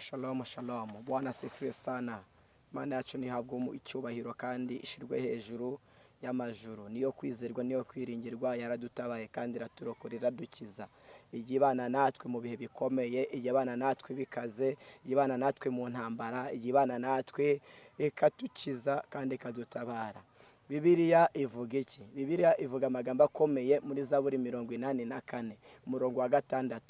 Shalom shalom. Bwana asifiwe sana. Imana yacu nihabwa icyubahiro kandi ishirwe hejuru y'amajuru. Niyo kwizerwa, niyo kwiringirwa, yaradutabaye kandi iraturokora, iradukiza. Igibana natwe mu bihe bikomeye, igibana natwe bikaze, igibana natwe mu ntambara, igibana natwe ikatukiza kandi ikadutabara. Bibiliya ivuga iki? Bibiliya ivuga amagambo akomeye muri Zaburi 84 umurongo wa 6.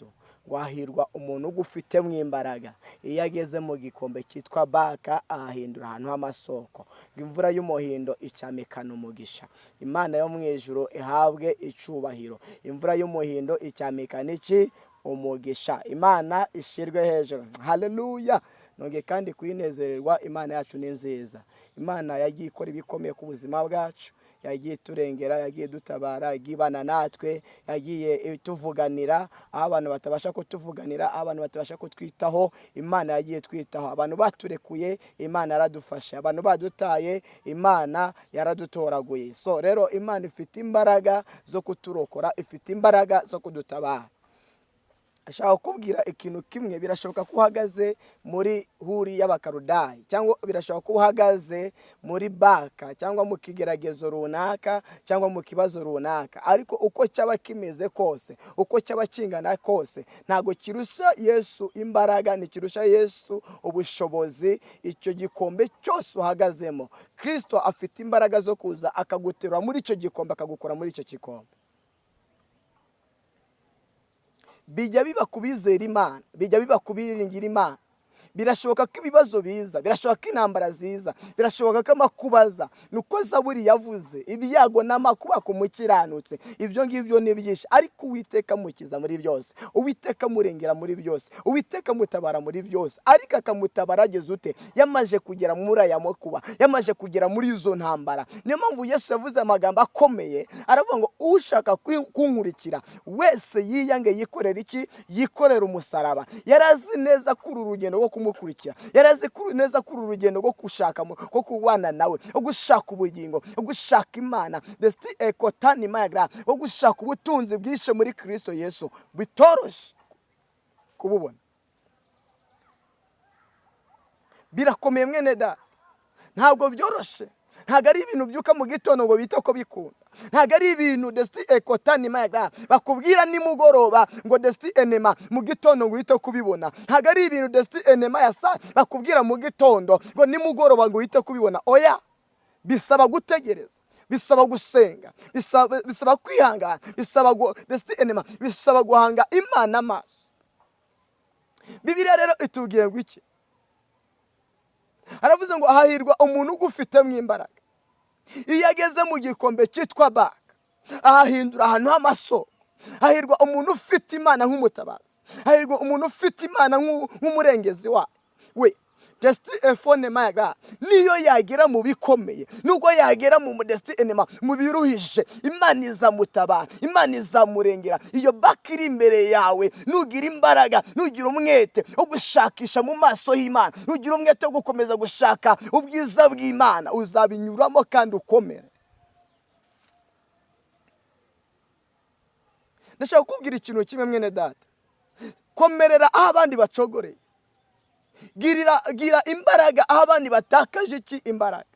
Wahirwa umuntu ugufite mu imbaraga, iyo ageze mu gikombe cyitwa baka ahahindura ahantu h'amasoko. Imvura y'umuhindo icyamikana umugisha. Imana yo mu ijuru ihabwe icubahiro. Imvura y'umuhindo icyamikana iki? Umugisha. Imana ishirwe hejuru. Haleluya. Nonge kandi kwinezererwa, Imana yacu ni nziza. Imana yagiye ikora ibikomeye ku buzima bwacu, yagiye turengera, yagiye dutabara, igibana natwe, yagiye ituvuganira aho abantu batabasha kutuvuganira, abantu batabasha kutwitaho. Imana yagiye twitaho. Abantu baturekuye, Imana yaradufasha. Abantu badutaye, Imana yaradutoraguye. So rero Imana ifite imbaraga zo kuturokora, ifite imbaraga zo kudutabara. Ashaka kubwira ikintu kimwe, birashoboka ko uhagaze muri huri y'abakarudayi, cyangwa birashoboka ko uhagaze muri baka, cyangwa mu kigeragezo runaka, cyangwa mu kibazo runaka. Ariko uko cyaba kimeze kose, uko cyaba cyingana kose, ntago kirusha Yesu imbaraga, ni kirusha Yesu ubushobozi. Icyo gikombe cyose uhagazemo, Kristo afite imbaraga zo kuza akaguterura muri icyo gikombe, akagukora muri icyo gikombe. Bijya biba kubizera Imana, bijya biba kubiringira Imana. Birashoboka ko ibibazo biza, birashoboka ko intambara ziza, birashoboka ko amakubaza. Nuko Zaburi yavuze ibyago n'amakuba ku mukiranutse, ibyo ngibyo ni byinshi, ariko Uwiteka mukiza muri byose, Uwiteka murengera muri byose, Uwiteka mutabara muri byose. Ariko akamutabara ageze ute? Yamaje kugera muri aya makuba, yamaje kugera muri izo ntambara. Niyo mpamvu Yesu yavuze amagambo akomeye, aravuga ngo ushaka kunkurikira wese yiyange, yikorera iki? Yikorera umusaraba. Yarazi neza kuri urugendo rwo kumukurikira, yarazi neza kuri urugendo rwo gushaka, rwo kubana nawe, rwo gushaka ubugingo, rwo gushaka Imana, desti ekotani magra, rwo gushaka ubutunzi bwishe muri Kristo Yesu, bitoroshe kububona. Birakomeye mwene da, ntabwo byoroshe. Ntago ari ibintu byuka mu gitondo ngo bite ko bikunda. Ntago ari ibintu desti ekotani magra bakubwira nimugoroba ngo desti enema mu gitondo ngo uhite kubibona. Ntago ari ibintu desti enema yasa bakubwira mu gitondo ngo nimugoroba ngo uhite kubibona. Oya, bisaba gutegereza, bisaba gusenga, bisaba kwihangana, bisaba desti enema, bisaba guhanga Imana amaso. Bibiliya rero itubwiye ngo iki? Aravuze ngo hahirwa umuntu ugufite mu imbaraga, iyo ageze mu gikombe cyitwa baka ahahindura ahantu h'amasoko. Hahirwa umuntu ufite Imana nk'umutabazi, hahirwa umuntu ufite Imana nk'umurengezi we. Desti efone maga, niyo yagera mu bikomeye, nubwo yagera mu desti enema mu biruhije, Imana izamutabara, Imana izamurengera. Iyo baka iri imbere yawe, nugira imbaraga, nugira umwete wo gushakisha mu maso y'Imana, nugira umwete wo gukomeza gushaka ubwiza bw'Imana, uzabinyuramo kandi ukomere. Ndashaka kubwira ikintu kimwe mwene data, komerera aho abandi bacogoreye. Gira imbaraga aho abandi batakaje iki? Imbaraga.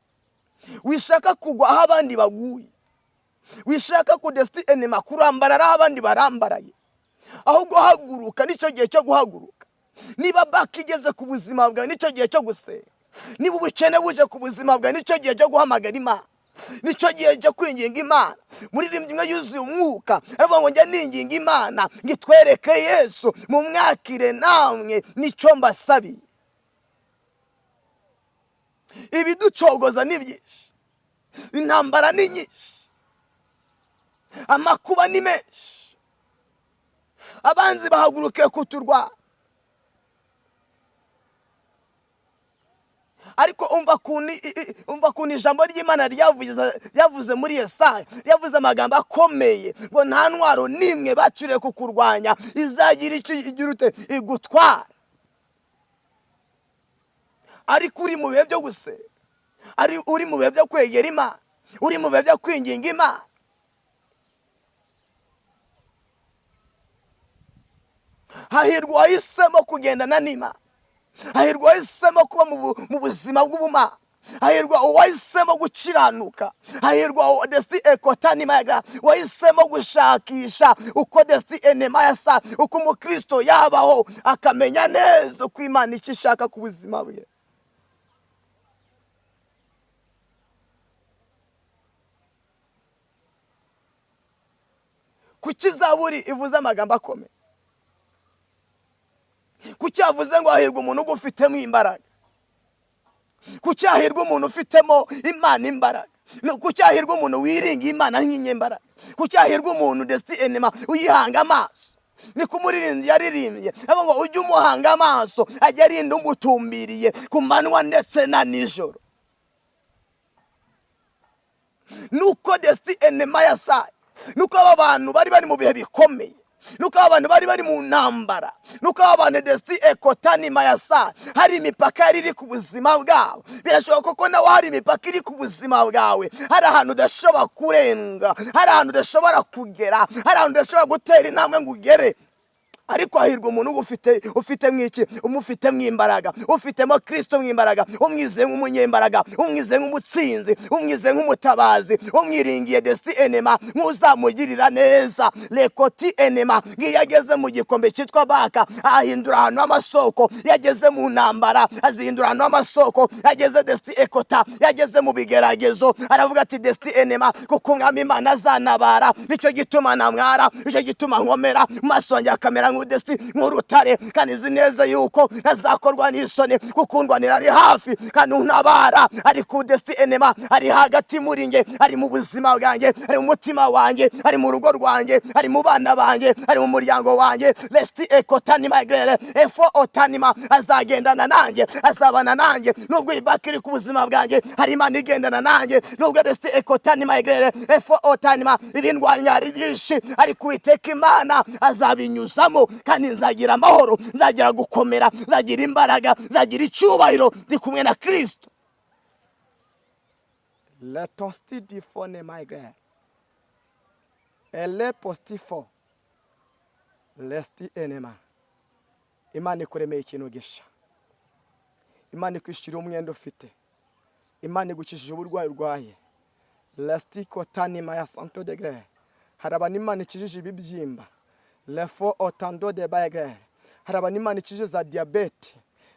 Wishaka kugwa aho abandi baguye, wishaka kudesti enema kurambarara aho abandi barambaraye. Ahubwo haguruka, nicyo gihe cyo guhaguruka. Niba baka igeze ku buzima bwawe, nicyo gihe cyo gusenga. Niba ubukene buje ku buzima bwawe, nicyo gihe cyo guhamagara Imana, nicyo gihe cyo kwinginga Imana. Muririmbyi umwe yuzuye umwuka aravuga ngo njya ninginga Imana ngitwereke Yesu, mumwakire namwe nicyo mbasabiye. Ibiducogoza ni byinshi, intambara ni nyinshi, amakuba ni menshi, abanzi bahagurukiye kuturwanya. Ariko umva kuntu ijambo ry'Imana ryavuze muri Yesaya, yavuze amagambo akomeye ngo nta ntwaro nimwe bacuriye kukurwanya izagira icyo igirute igutwara. Ariko uri mu bihe byo gusenga, uri mu bihe byo kwegera Imana, uri mu bihe byo kwinginga Imana. Hahirwa uwahisemo kugendana n'Imana, hahirwa wahisemo kuba mu buzima bw'ubumana, hahirwa uwahisemo gukiranuka, hahirwa desti ekotanima wahisemo gushakisha uko desti enema yasa, uko umukristo yabaho akamenya neza uko Imana icyo ishaka ku buzima bwe. Kuki Zaburi ivuze amagambo akomeye? Kuki yavuze ngo hahirwa umuntu ugufitemo imbaraga? Kuki hahirwa umuntu ufitemo Imana imbaraga? Kuki hahirwa umuntu wiringiye Imana nk'inyembaraga? Kuki hahirwa umuntu desti enema uyihanga amaso? Ni kumuririmbyi yaririmbye ngo ujye umuhanga amaso ajya arinda umutumbiriye ku manywa ndetse na nijoro. Nuko desti enema yasaye, nuko aba bantu bari mu bihe bikomeye, nuko abantu bari mu ntambara, nuko abantu desti ekotanima yasa, hari imipaka yari iri ku buzima bwabo. Birashoboka ko nawe hari imipaka iri ku buzima bwawe, hari ahantu udashobora kurenga, hari ahantu udashobora kugera, hari ahantu udashobora gutera intambwe ngo ugere. Ariko hahirwa umuntu ufite mwiki, umufite mwimbaraga, ufitemo Kristo mwimbaraga, umwize nk'umunyembaraga, umwize nk'umutsinzi, umwize nk'umutabazi, umwiringiye desti enema nk'uzamugirira neza. Lekoti enema ngiyageze mu gikombe cyitwa baka, ahindura ahantu h'amasoko, yageze mu ntambara azihindura ahantu h'amasoko, yageze desti ekota, yageze mu bigeragezo, aravuga ati desti enema kuko umwami Imana azanabara, nicyo gituma namwara, nicyo gituma nkomera, maso yanjye akamera nk'udesti nk'urutare, kandi nzi neza yuko ntazakorwa n'isoni, gukundwanira ari hafi kandi untabara. Ariko desti enema ari hagati muri nge, ari mu buzima bwanjye, ari mu mutima wanjye, ari mu rugo rwanjye, ari mu bana banjye, ari mu muryango wanjye. Desti ekotanima grere efo otanima azagendana nanjye, azabana nanjye nubwo ibakiri ku buzima bwanjye, hari Imana igendana nanjye. Nubwo desti ekotanima grere efo otanima ibindwanya ari byinshi, ariko Uwiteka Imana azabinyuzamo, kandi nzagira amahoro, nzagira gukomera, nzagira imbaraga, nzagira icyubahiro ndi kumwe na Kristo. Le tosti di fone maigre ele postifo lesti enema. Imana ikuremeye ikintu gisha, Imana ikwishyura umwenda ufite, Imana igukishije uburwayi urwaye. Lesti kotanima ya santo degre, hari abantu Imana ikijije ibibyimba. Lefo otando de bagre, hari abantu Imana ikije za diabete.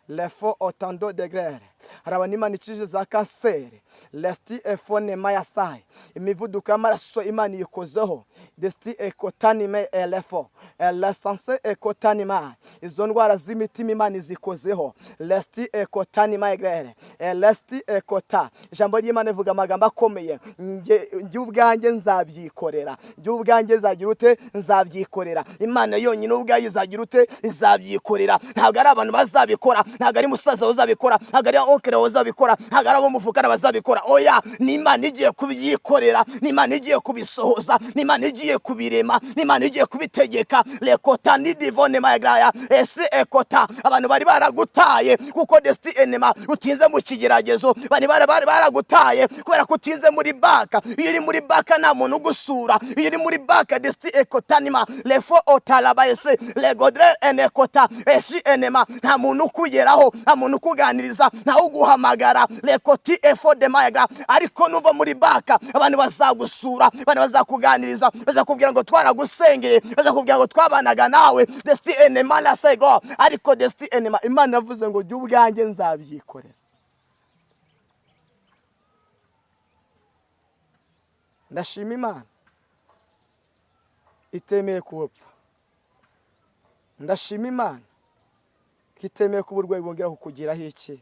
Lefo otando de grere, hari abantu Imana ikije za kanseri. Lesti efone mayasai, imivuduko y'amaraso Imana yikozeho. Desti ekotanime elefo, lesanse ekotanima, izo ndwara z'imitima Imana izikozeho. Lesti ekotanima grere, lesti ekota. Ijambo ry'Imana ivuga amagambo akomeye, njye ubwanjye nzabyikorera, njye ubwanjye nzagira ute, nzabyikorera. Imana yonyine ubwayo izagira ute, izabyikorera. Ntabwo ari abantu bazabikora, ntabwo ari musaza uzabikora, ntabwo ari onkere uzabikora, ntabwo ari abo muvukana bazabikora. Oya, ni Imana igiye kubyikorera, ni Imana igiye kubisohoza, ni Imana igiye kubirema, ni Imana igiye kubitegeka. Lekota ni divone magraya ese ekota. Abantu bari baragutaye kuko desti enema utinze mu kigeragezo, bari baragutaye kubera ko utinze muri baka. Iyo uri muri baka nta muntu ugusura, iyo uri muri baka desti ekotanima lefo otalaba ese legodre enekota esi enema, nta muntu ukugeraho, nta muntu ukuganiriza, nta uguhamagara. Lekoti efo de mayaga. Ariko nuva muri baka abantu bazagusura, abantu bazakuganiriza, bazakubwira ngo twaragusengeye, bazakubwira ngo twabanaga nawe. Desti enema la sego. Ariko desti enema Imana yavuze ngo jya ubwanjye nzabyikorera. Ndashima Imana itemeye kubupfa, ndashima Imana kitemeye ko uburwayi bwongera kukugiraho iki,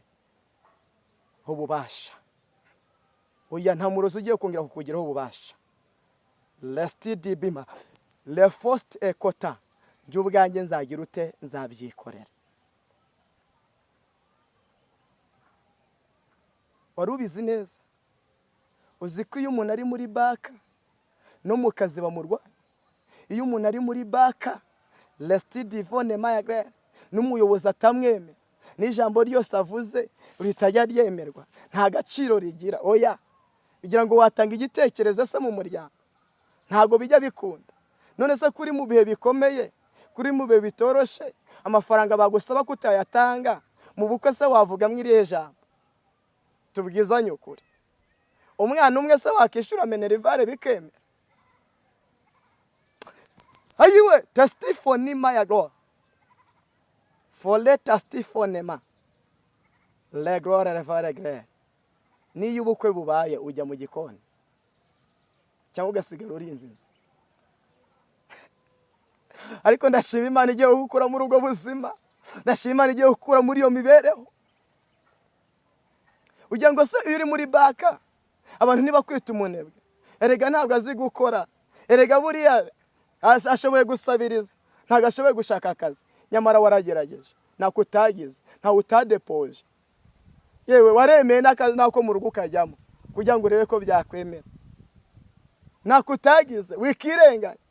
ububasha. Oya, nta murozi ugiye kongera kukugiraho ububasha. Lesti dibima le first ekota, jya ubwanjye nzagira ute, nzabyikorera. Wari ubizi neza? Uzi ko iyo umuntu ari muri baka no mu kazi bamurwaye? Iyo umuntu ari muri baka lesti divone mayagre n'umuyobozi atamwemera, n'ijambo ryose avuze ritajya ryemerwa, nta gaciro rigira. Oya, kugira ngo watanga igitekerezo se mu muryango ntago bijya bikunda. None se kuri mu bihe bikomeye, kuri mu bihe bitoroshe, amafaranga bagusaba kutayatanga, mu bukwe se wavuga mwiriye jambo tubwizanye ukuri umwana umwe se wakishura minerivare bikemera ayiwe testifonima ya gloire fole testifonema le gloire revare gre niyo ubukwe bubaye ujya mu gikoni cyangwa ugasigara urinze inzu ariko ndashima Imana igiye gukura muri ubwo buzima ndashima Imana igiye gukura muri iyo mibereho ugira ngo se iyo uri muri baka abantu ntibakwita umunebwe erega ntabwo azi gukora erega buriya ashoboye gusabiriza ntabwo ashoboye gushaka akazi nyamara waragerageje ntako utagize ntawe utadepoje yewe waremeye n'akazi nako mu rugo ukajyamo kugira ngo urebe ko byakwemera ntako utagize wikirenganya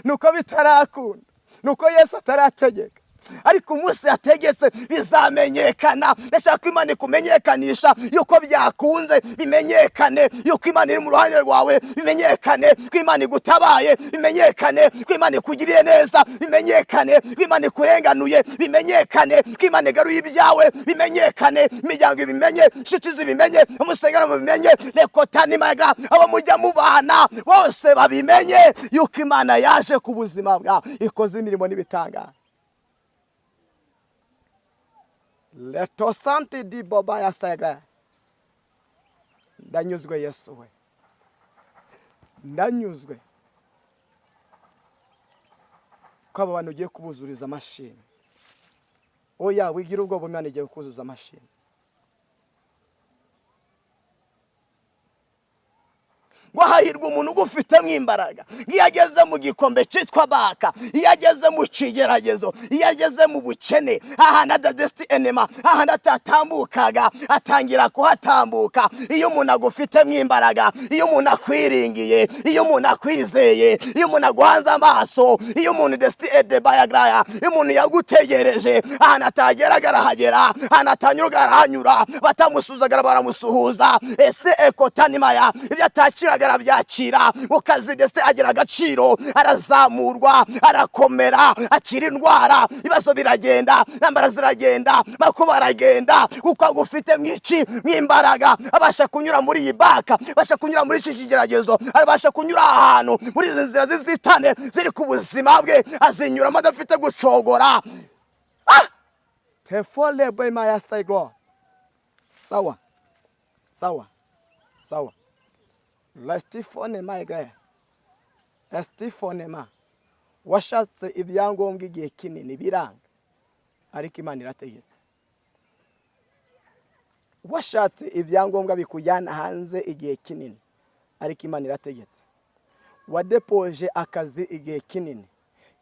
nuko bitarakunda nuko Yesu atarategeka ariko umunsi yategetse bizamenyekana ndashaka Imana ikumenyekanisha yuko byakunze bimenyekane yuko Imana iri mu ruhande rwawe bimenyekane ko Imana igutabaye bimenyekane ko Imana ikugiriye neza bimenyekane ko Imana ikurenganuye bimenyekane ko Imana igaruye ibyawe bimenyekane imiryango ibimenye inshuti zibimenye umusengero mubimenye rekotani maga abo mujya mubana bose babimenye yuko Imana yaje ku buzima bwawe ikoze imirimo n'ibitangara Leto santi di boba ya saga. Ndanyuzwe Yesu we. Ndanyuzwe. Ko aba bantu ugiye kubuzuriza amashini. Oya wigira ubwo Imana igiye kuzuza amashini. Wahahirwa umuntu ugufite imbaraga iyo ageze mu gikombe cyitwa baka iyo ageze mu kigeragezo iyo ageze mu bukene aha na dadesti enema aha natatambukaga atangira kuhatambuka iyo umuntu agufite imbaraga iyo umuntu akwiringiye iyo umuntu akwizeye iyo umuntu aguhanze amaso iyo umuntu desti edebayagraya iyo umuntu yagutegereje aha natageragara hagera aha natanyuruga arahanyura batamusuzagara baramusuhuza ese ekotanimaya ibyo ataciraga byakira ukazi ndetse agira agaciro arazamurwa arakomera akira indwara ibibazo biragenda nambara ziragenda makuba aragenda kuko agufite mw'imbaraga abasha kunyura muri iyi baka abasha kunyura muri iki kigeragezo abasha kunyura ahantu muri izi nzira zizitane ziri ku buzima bwe azinyuramo adafite gucogora tefole bema ya saigo sawa sawa sawa Lestifonema igre. Estifonema. Washatse ibyangombwa igihe kinini biranga. Ariko Imana irategetse. Washatse ibyangombwa bikujyana hanze igihe kinini. Ariko Imana irategetse. Wadepoje akazi igihe kinini.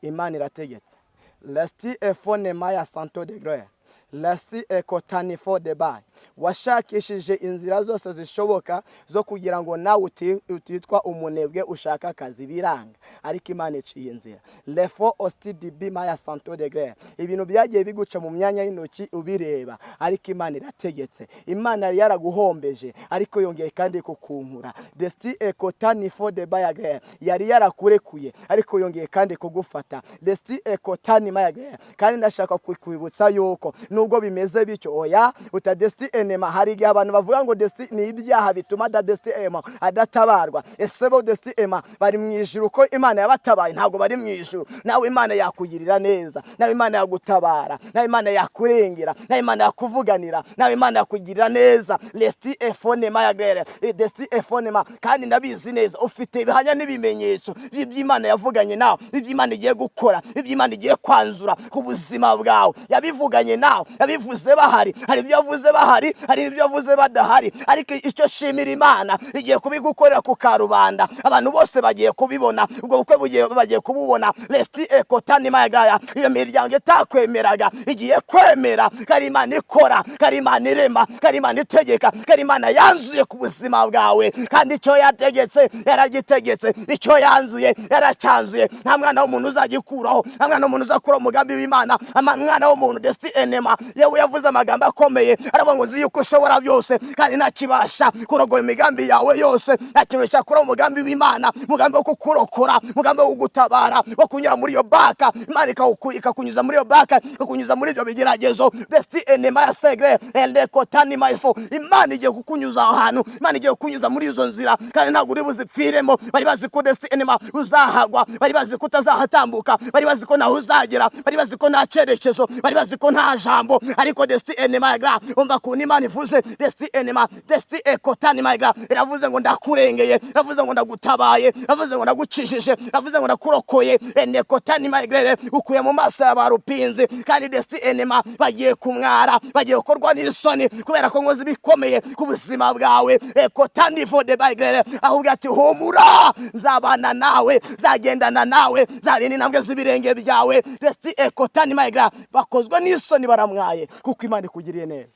Imana irategetse. Lestifonema ya santo de gloire. Lasi ekotani for the by. Washakishije inzira zose zishoboka zo kugira ngo nawe utitwa umunebwe ushaka akazi biranga ariko Imana iciye inzira lefo ostidi bima ya santo de gré ibintu byagiye biguca mu myanya y'intoki ubireba ariko Imana irategetse Imana yaraguhombeje ariko yongeye kandi kukunkura desti ekotani for the by agré yari yarakurekuye ariko yongeye kandi kugufata desti ekotani mayagré kandi ndashaka kukwibutsa yuko nubwo bimeze bityo oya utadesti enema hari igihe abantu bavuga ngo desti ni ibyaha bituma desti ema adatabarwa esebo desti ema bari mu ijuru ko Imana yabatabaye ntabwo bari mu ijuru nawe Imana yakugirira neza nawe Imana yagutabara nawe Imana yakurengera nawe Imana yakuvuganira nawe Imana yakugirira neza desti efonema ya grere desti efonema kandi ndabizi neza ufite ibihanya n'ibimenyetso by'Imana yavuganye nawe iby'Imana igiye gukora iby'Imana igiye kwanzura ku buzima bwawe yabivuganye nawe yabivuze bahari hari ibyo yavuze bahari hari ibyo yavuze badahari ariko icyo shimira Imana igiye kubigukorera ku karubanda abantu bose bagiye kubibona ubwo bukwe bagiye kububona lesti ekotani magaya iyo miryango itakwemeraga igiye kwemera kari Imana ikora kari Imana irema kari Imana itegeka kari Imana yanzuye ku buzima bwawe kandi icyo yategetse yaragitegetse icyo yanzuye yaracyanzuye nta mwana w'umuntu uzagikuraho nta mwana w'umuntu uzakura umugambi w'Imana mwana w'umuntu desti enema enema yewe yavuze amagambo akomeye aravuga ngo nzi yuko ushobora byose kandi ntakibasha kurogoya imigambi yawe yose, nta kintu cyakora umugambi w'Imana, umugambi wo kukurokora, umugambi wo kugutabara, wo kunyura muri iyo baka, Imana ikakunyuza muri iyo baka, ikakunyuza muri ibyo bigeragezo. Desti enema ya segre ende kotani maifo, Imana igiye kukunyuza ahantu, Imana igiye kukunyuza muri izo nzira kandi ntabwo uri buzipfiremo. Bari bazi ko desti enema uzahagwa, bari bazi ko utazahatambuka, bari bazi ko naho uzagera, bari bazi ko nta cyerekezo, bari bazi ko nta jambo, ariko desti enema ya umva ko Imana ivuze desti enema, desti ekotani magra iravuze ngo ndakurengeye, iravuze ngo ndagutabaye, iravuze ngo ndagukijije, iravuze ngo ndakurokoye. Ene kotani magra ukuye mu maso y'abarupinzi, kandi desti enema bagiye kumwara, bagiye gukorwa n'isoni kubera ko ngozi bikomeye ku buzima bwawe. Ekotani fode magra ahubwo ati humura, nzabana nawe, zagendana nawe, zarinda intambwe z'ibirenge byawe. Desti ekotani magra bakozwe n'isoni baramwaye kuko Imana ikugiriye neza.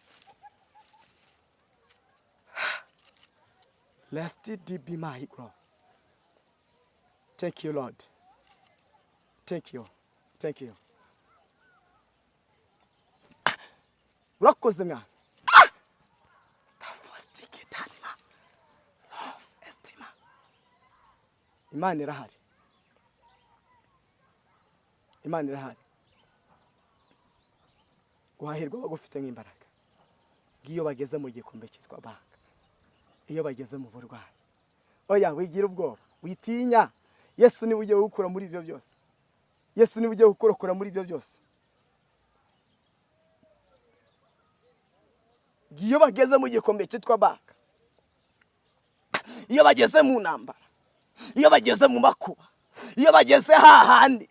Let's be my God. Thank you, Lord. Thank you. Thank you. Urakoze mwana. Imana irahari. Imana irahari. Guhahirwa bagufite nk'imbaraga. Ngiyo bageze mu gikombe cyitwa baka. Iyo bageze mu burwayi, oya wigira ubwoba, witinya. Yesu niwe ugiye gukura muri ibyo byose. Yesu niwe ugiye gukurokora muri ibyo byose. Iyo bageze mu gikombe cyitwa baka, iyo bageze mu ntambara, iyo bageze mu makuba, iyo bageze hahandi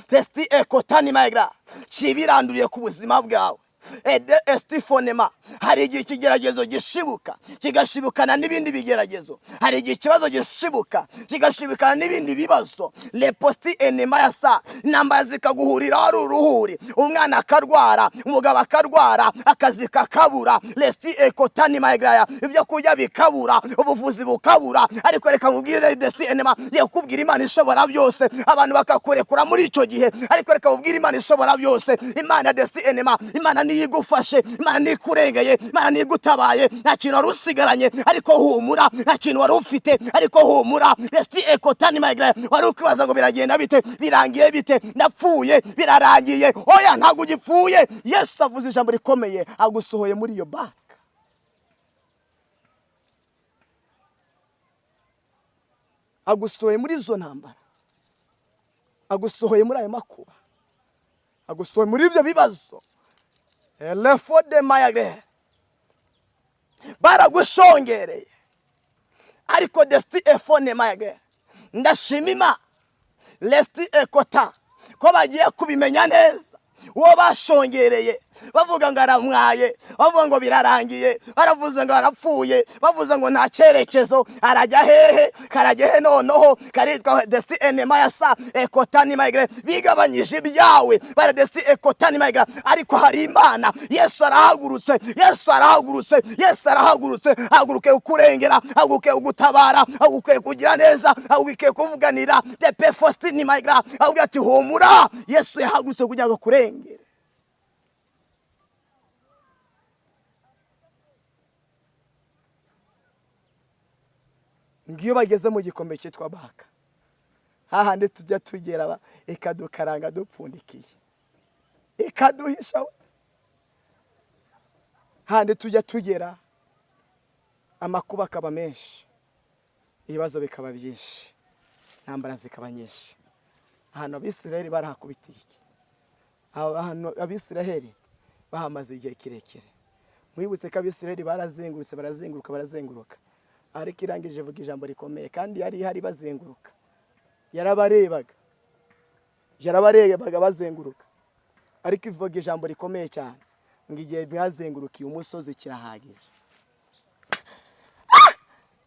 testi ekotani magra kibiranduriye ku buzima bwawe. Ede estifonema, hari igihe ikigeragezo gishibuka kigashibukana n'ibindi bigeragezo, hari igihe ikibazo gishibuka kigashibukana n'ibindi bibazo. Le posti enema ya sa intambara zikaguhurira ari uruhuri, umwana akarwara, umugabo akarwara, akazi kakabura. Lesti ekotani magraya, ibyo kurya bikabura, ubuvuzi bukabura. Ariko reka nkubwire desti enema ye kubwira Imana ishobora byose, abantu bakakurekura muri icyo gihe. Ariko reka nkubwire Imana ishobora byose. Imana desti enema, Imana ni igufashe, Imana ni kurengeye, Imana ni gutabaye. Nta kintu wari usigaranye ariko humura, nta kintu wari ufite ariko humura. Desti ekotani magra wari ukibaza ngo biragenda bite, birangiye bite, ndapfuye, birarangiye. Oya ntago ugipfuye. Yesu avuze ijambo rikomeye, agusohoye muri iyo baka. Agusohoye muri izo ntambara, agusohoye muri ayo makuba, agusohoye muri ibyo bibazo. Elefo de mayagre baragushongereye, ariko desti efone mayagre ndashimima lesti ekota ko bagiye kubimenya neza. Uwo bashongereye bavuga ngo aramwaye, bavuga ngo birarangiye, baravuze ngo arapfuye, bavuze ngo nta cyerekezo, arajya hehe, karajya he noneho, karitwa desti enema ya sa ekotani maigre. Bigabanyije ibyawe bara desti ekotani maigre, ariko hari Imana. Yesu arahagurutse, Yesu arahagurutse, Yesu arahagurutse. Haguruke ukurengera, haguruke ugutabara, haguruke kugira neza, haguruke kuvuganira de pefosti ni maigre. Haguruke ati humura, Yesu yahagurutse kugira ngo kurengera. Ngiyo bageze mu gikombe cyitwa baka, hahandi tujya tugera ikadukaranga dupfundikiye, ikaduhisha. Hahandi tujya tugera amakuba akaba menshi, ibibazo bikaba byinshi, intambara zikaba nyinshi. Ahantu Abisiraheli barahakubitiye iki? Ahantu Abisiraheli bahamaze igihe kirekire. Mwibutse ko Abisiraheli barazenguruka, ariko irangije vuga ijambo rikomeye, kandi yari ihari bazenguruka. Yarabarebaga bazenguruka, ariko ivuga ijambo rikomeye cyane ngo igihe mwazengurukiye umusozi kirahagije.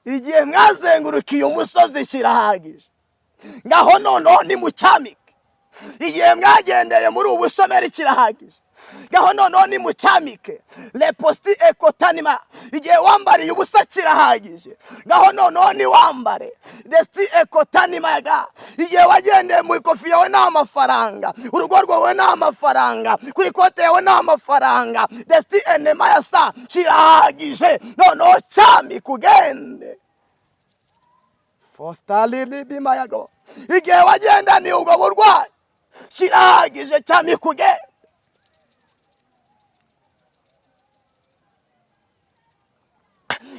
Igihe mwazengurukiye umusozi kirahagije, ngaho noneho nimucyamike, igihe mwagendeye muri ubu bushomeri kirahagije. Ngaho noneho nimucyamike leposti ekotanima, igihe wambariye ubusa kirahagije. Ngaho noneho niwambare desti ekotanima yaga, igihe wagendeye mu ikofi yawe nta mafaranga, urugo rwawe nta mafaranga, kuri kote yawe nta mafaranga, desti enema yasa kirahagije. Noneho cyamike ugende fostalili bima yago, igihe wagendaniye ubwo burwayi kirahagije, cyamike ugende.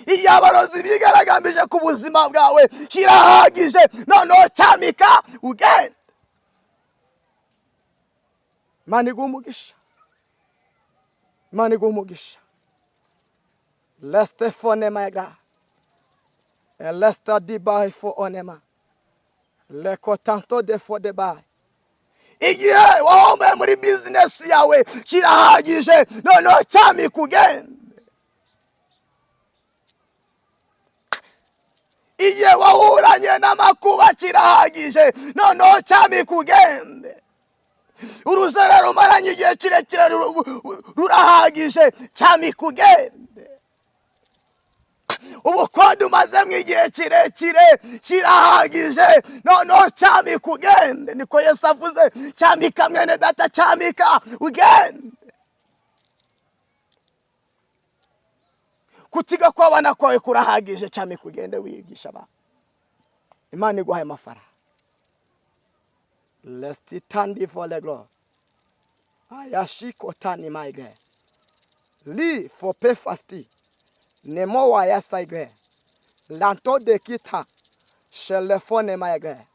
Iyo abarozi bigaragambije ku buzima bwawe kirahagije, noneho cyamika ugende. Imana iguha umugisha, Imana iguha umugisha. Leste fonema yaga, leste dibayi fo onema, leko tanto defo debayi. Igihe wahombe muri bizinesi yawe kirahagije, noneho cyamika ugende. Igihe wahuranye n'amakuba kirahagije, noneho cyamika ugende. Uruzara rumaranye igihe kirekire rurahagije, cyamika ugende. Ubukode umazemo igihe kirekire kirahagije, noneho cyamika ugende. Niko Yesu avuze, cyamika mwene data, cyamika ugende. Kutiga kw'abana kwawe kurahagije, cyamika ugende wigisha abantu. Imana iguhaye amafaranga. Lesti tandi for the glory. Ayashiko tani maigre. Li for pay fasti. Nemo wa ya saigre. Lanto de kita. Shelefone maigre.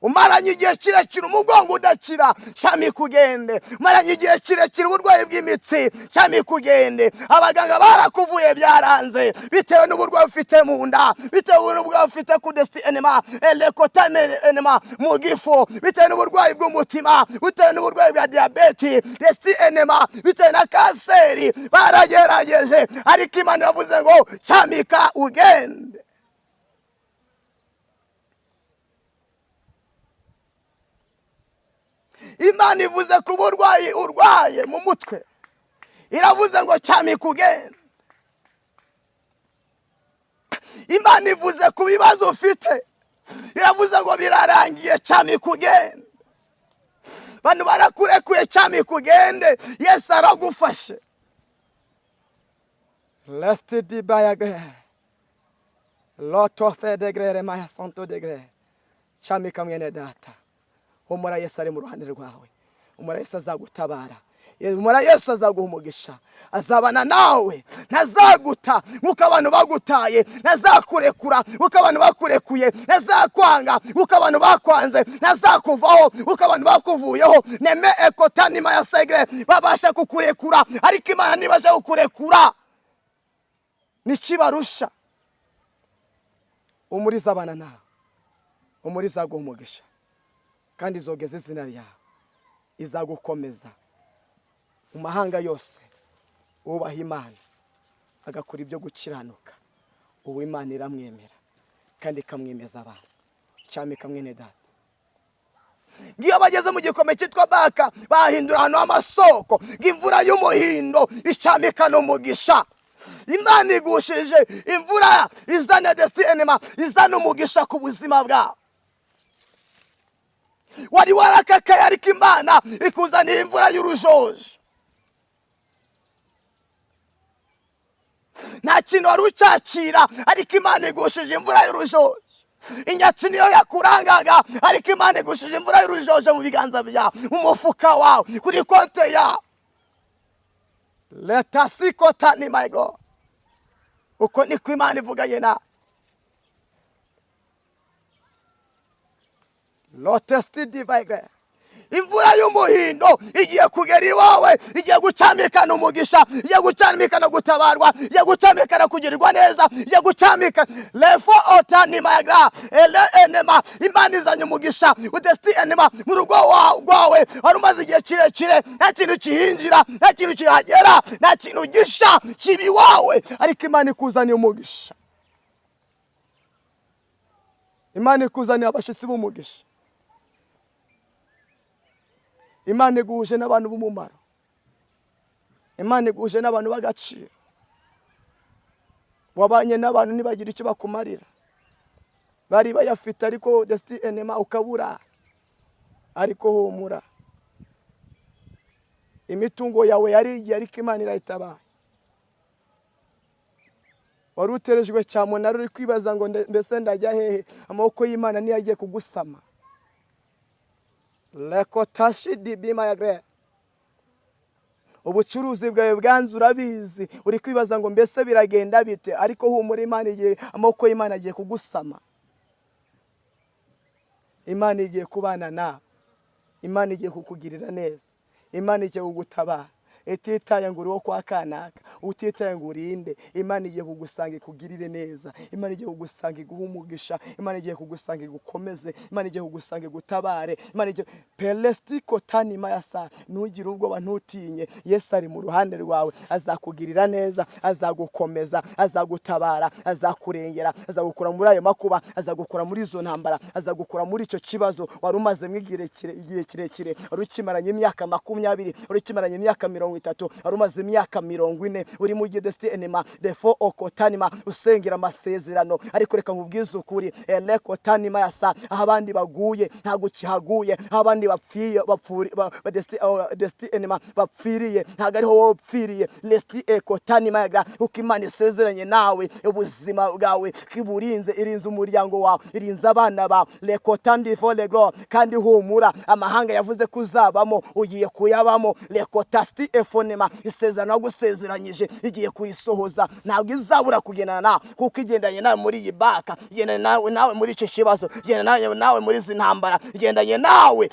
Umaranye igihe kirekire umugongo udakira, cyamika ugende. Umaranye igihe kirekire uburwayi bw'imitsi, cyamika ugende. Abaganga barakuvuye byaranze, bitewe n'uburwayi ufite mu nda, bitewe n'uburwayi ufite ku desti enema, elekotane enema mu gifu, bitewe n'uburwayi bw'umutima, bitewe n'uburwayi bwa diabeti, desti enema, bitewe na kanseri. Baragerageje, ariko Imana yavuze ngo cyamika ugende. Imana ivuze ku burwayi urwaye mu mutwe, iravuze ngo cyamika ugende. Imana ivuze ku bibazo ufite, iravuze ngo birarangiye, cyamika ugende. Bantu barakurekuye, cyamika ugende, Yesu aragufashe. Leste di bayagre, loto fe degrere maya santo degrere, cyamika mwene data. Humura, Yesu ari mu ruhande rwawe. Humura, Yesu azagutabara. Humura, Yesu azaguha umugisha. Azabana nawe, ntazaguta nk'uko abantu bagutaye, ntazakurekura nk'uko abantu bakurekuye, ntazakwanga nk'uko abantu bakwanze, ntazakuvaho nk'uko abantu bakuvuyeho. Neme ekotanima ya segre babasha kukurekura, ariko Imana ntibasha kukurekura. Nikibarusha umuriza abana nawe, umuriza aguha umugisha, kandi izogeza izina ryawe, izagukomeza mu mahanga yose. Ubaha Imana agakora ibyo gukiranuka, ubu Imana iramwemera kandi ikamwemeza abantu. Cyamika mwene data. Ngiyo bageze mu gikombe cyitwa baka, bahindura ahantu h'amasoko, ng'imvura y'umuhindo icyamika n'umugisha. Imana igushije imvura izana desti enema, izana umugisha ku buzima bwawe. Wari warakakaye, ariko Imana ikuzaniye imvura y'urujojo. Nta kintu wari ucyakira, ariko Imana igushije imvura y'urujojo. Inyatsi niyo yakurangaga, ariko Imana igushije imvura y'urujojo mu biganza byawe, mu mufuka wawe, kuri konte yawe. Leta sikota ni my God. Uko niko Imana ivuganye nawe. Lotesti divigre. Imvura y'umuhindo igiye kugera iwawe, igiye gucamikana umugisha, igiye gucamikana gutabarwa, igiye gucamikana kugirirwa neza, igiye gucamika lefo otanima yagra ele enema. Imana izanye umugisha udesti enema mu rugo rwawe. Wari umaze igihe kirekire nta kintu kihinjira, nta kintu kihagera, nta kintu gisha kibi wawe, ariko Imana ikuzaniye umugisha. Imana ikuzaniye abashitsi b'umugisha. Imana iguhuje n'abantu b'umumaro, Imana iguhuje n'abantu b'agaciro. Wabanye n'abantu ntibagira icyo bakumarira, bari bayafite ariko enema ukabura. Ariko humura, imitungo yawe yarigiye ariko Imana irayitabaye. Wari uterejwe cyamunara uri kwibaza ngo mbese ndajya hehe, amaboko y'Imana niyo agiye kugusama. Lekotashidi bima yagre, ubucuruzi bwawe bwanze urabizi, uri kwibaza ngo mbese biragenda bite, ariko humura, Imana igiye, amaboko y'Imana agiye kugusama. Imana igiye kubana nawe, Imana igiye kukugirira neza, Imana igiye kugutabara. Etitaye ngo uriho kwa kanaka, utitaye ngo urinde, Imana igiye kugusanga ikugirire neza, Imana igiye kugusanga iguha umugisha, Imana igiye kugusanga igukomeze, Imana igiye kugusanga igutabare, Imana igiye pelestiko tanima yasa. Ntugire ubwoba, ntutinye, Yesu ari mu ruhande rwawe, azakugirira neza, azagukomeza, azagutabara, azakurengera, azagukura muri ayo makuba, azagukura muri izo ntambara, azagukura muri icyo kibazo wari umazemo igihe kirekire, wari ukimaranye imyaka 20, wari ukimaranye imyaka 30, wari umaze imyaka 40, uri mu gihe enema defo okotanima usengera amasezerano. Ariko reka nkubwize ukuri, elekotanima yasa, aho abandi baguye ntago kihaguye, aho abandi bapfiye enema bapfiriye ntago ariho wowe upfiriye. Lesti ekotanima yagra, uko Imana isezeranye nawe, ubuzima bwawe kiburinze, irinze umuryango wawe, irinze abana bawe. Lekotandi for the glory, kandi humura, amahanga yavuze kuzabamo ugiye kuyabamo. Lekotasti efonema, isezerano yagusezeranyije igiye kurisohoza, ntabwo izabura kugendana nawe, kuko igendanye nawe muri iyi baka, igendanye nawe muri icyo kibazo, igendanye nawe muri izi ntambara, igendanye nawe.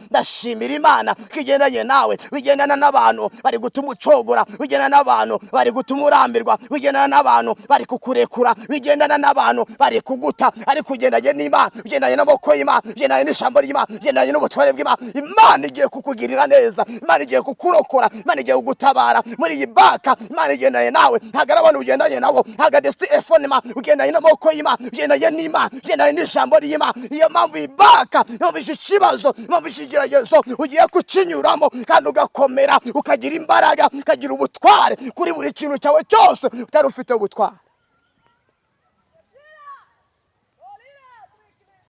Ndashimira Imana ko igendanye nawe, bigendana n'abantu bari gutuma ucogora, bigendana n'abantu bari gutuma urambirwa, bigendana n'abantu bari kukurekura, bigendana n'abantu bari kuguta, ariko ugendanye n'Imana, ugendanye n'amaboko y'Imana, ugendanye n'ijambo ry'Imana, ugendanye n'ubutware bw'Imana. Imana igiye kukugirira neza, Imana igiye kukurokora, Imana igiye kugutabara muri iyi baka. Imana igendanye nawe, ntabwo ari abantu ugendanye nabo, ntabwo desti efonema, ugendanye n'amaboko y'Imana, ugendanye n'Imana, ugendanye n'ijambo ry'Imana. Iyo mpamvu iyi baka, impamvu iki kibazo, impamvu iki kigeragezo ugiye kukinyuramo, kandi ugakomera, ukagira imbaraga, ukagira ubutware kuri buri kintu cyawe cyose utari ufite ubutware.